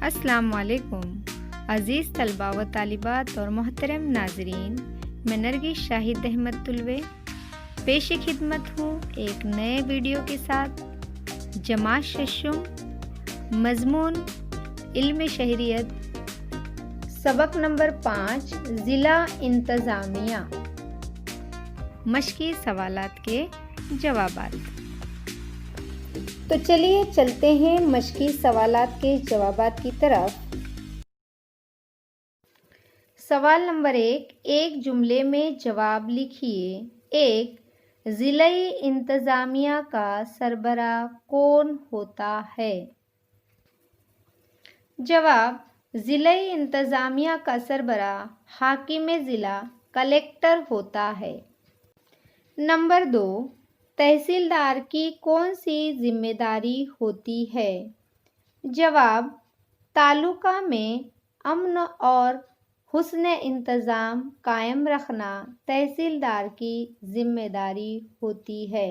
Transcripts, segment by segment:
السلام علیکم عزیز طلباء و طالبات اور محترم ناظرین، میں نرگس شاہد احمد طلوے پیش خدمت ہوں ایک نئے ویڈیو کے ساتھ۔ جماعت ششم، مضمون علم شہریت، سبق نمبر 5، ضلع انتظامیہ، مشقی سوالات کے جوابات۔ تو چلیے چلتے ہیں مشقی سوالات کے جوابات کی طرف۔ سوال نمبر 1، ایک جملے میں جواب لکھیے۔ 1، ضلعی انتظامیہ کا سربراہ کون ہوتا ہے؟ جواب، ضلعی انتظامیہ کا سربراہ حاکم ضلع کلیکٹر ہوتا ہے۔ نمبر 2، تحصیلدار کی کون سی ذمہ داری ہوتی ہے؟ جواب، تعلقہ میں امن اور حسن انتظام قائم رکھنا تحصیلدار کی ذمہ داری ہوتی ہے۔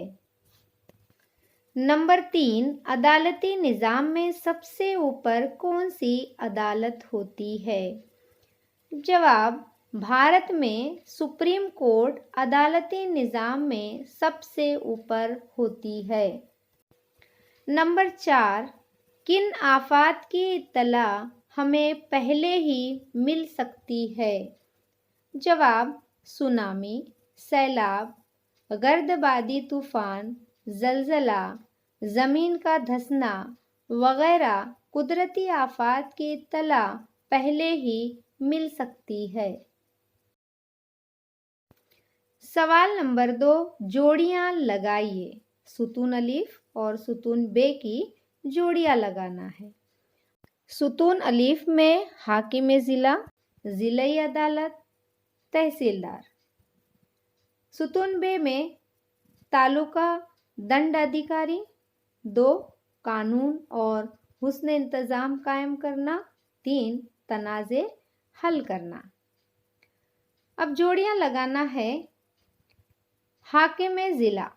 نمبر 3، عدالتی نظام میں سب سے اوپر کون سی عدالت ہوتی ہے؟ جواب، بھارت میں سپریم کورٹ عدالتی نظام میں سب سے اوپر ہوتی ہے۔ نمبر 4، کن آفات کی اطلاع ہمیں پہلے ہی مل سکتی ہے؟ جواب، سونامی، سیلاب، گرد بادی طوفان، زلزلہ، زمین کا دھسنا وغیرہ قدرتی آفات کی اطلاع پہلے ہی مل سکتی ہے۔ سوال نمبر 2، جوڑیاں لگائیے۔ ستون الف اور ستون بے کی جوڑیاں لگانا ہے۔ ستون الف میں حاکم ضلع، ضلعی عدالت، تحصیلدار۔ ستون بے میں تعلقہ دنڈ ادھیکاری۔ 2، قانون اور حسن انتظام قائم کرنا۔ 3، تنازع حل کرنا۔ اب جوڑیاں لگانا ہے۔ حاکم ضلع،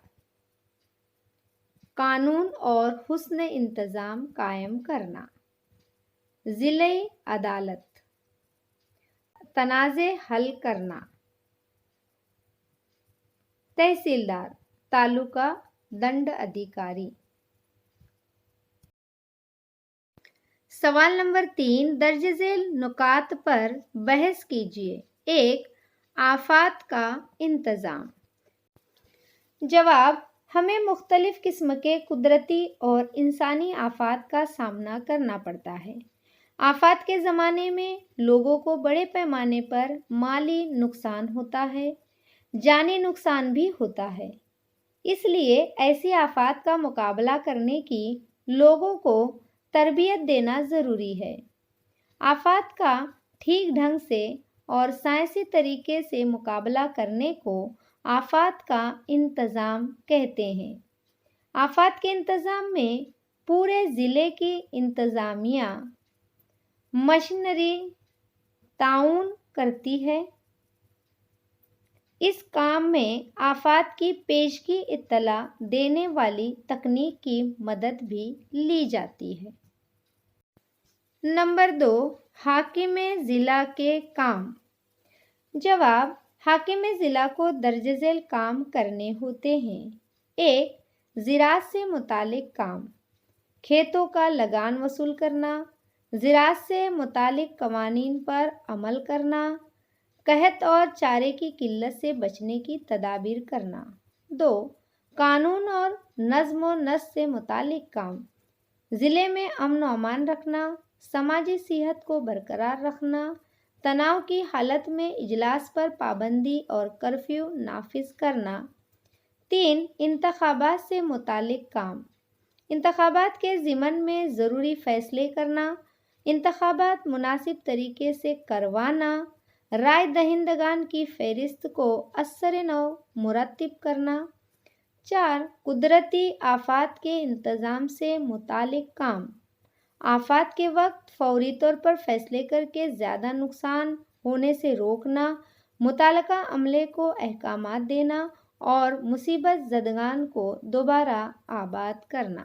قانون اور حسن انتظام قائم کرنا۔ ضلعی عدالت، تنازع حل کرنا۔ تحصیلدار، تعلقہ دنڈ ادھیکاری۔ سوال نمبر 3، درج ذیل نکات پر بحث کیجیے۔ 1، آفات کا انتظام۔ جواب، ہمیں مختلف قسم کے قدرتی اور انسانی آفات کا سامنا کرنا پڑتا ہے۔ آفات کے زمانے میں لوگوں کو بڑے پیمانے پر مالی نقصان ہوتا ہے، جانی نقصان بھی ہوتا ہے۔ اس لیے ایسی آفات کا مقابلہ کرنے کی لوگوں کو تربیت دینا ضروری ہے۔ آفات کا ٹھیک ڈھنگ سے اور سائنسی طریقے سے مقابلہ کرنے کو آفات کا انتظام کہتے ہیں۔ آفات کے انتظام میں پورے ضلع کی انتظامیہ مشینری تعاون کرتی ہے۔ اس کام میں آفات کی پیشگی اطلاع دینے والی تکنیک کی مدد بھی لی جاتی ہے۔ نمبر 2، حاکم ضلع کے کام۔ جواب، حاکم ضلع کو درج ذیل کام کرنے ہوتے ہیں۔ 1، زراعت سے متعلق کام، کھیتوں کا لگان وصول کرنا، زراعت سے متعلق قوانین پر عمل کرنا، قحط اور چارے کی قلت سے بچنے کی تدابیر کرنا۔ 2، قانون اور نظم و نسق سے متعلق کام، ضلع میں امن و امان رکھنا، سماجی صحت کو برقرار رکھنا، تناؤ کی حالت میں اجلاس پر پابندی اور کرفیو نافذ کرنا۔ 3، انتخابات سے متعلق کام، انتخابات کے ضمن میں ضروری فیصلے کرنا، انتخابات مناسب طریقے سے کروانا، رائے دہندگان کی فہرست کو ازسر نو مرتب کرنا۔ 4، قدرتی آفات کے انتظام سے متعلق کام، آفات کے وقت فوری طور پر فیصلے کر کے زیادہ نقصان ہونے سے روکنا، متعلقہ عملے کو احکامات دینا اور مصیبت زدگان کو دوبارہ آباد کرنا۔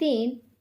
3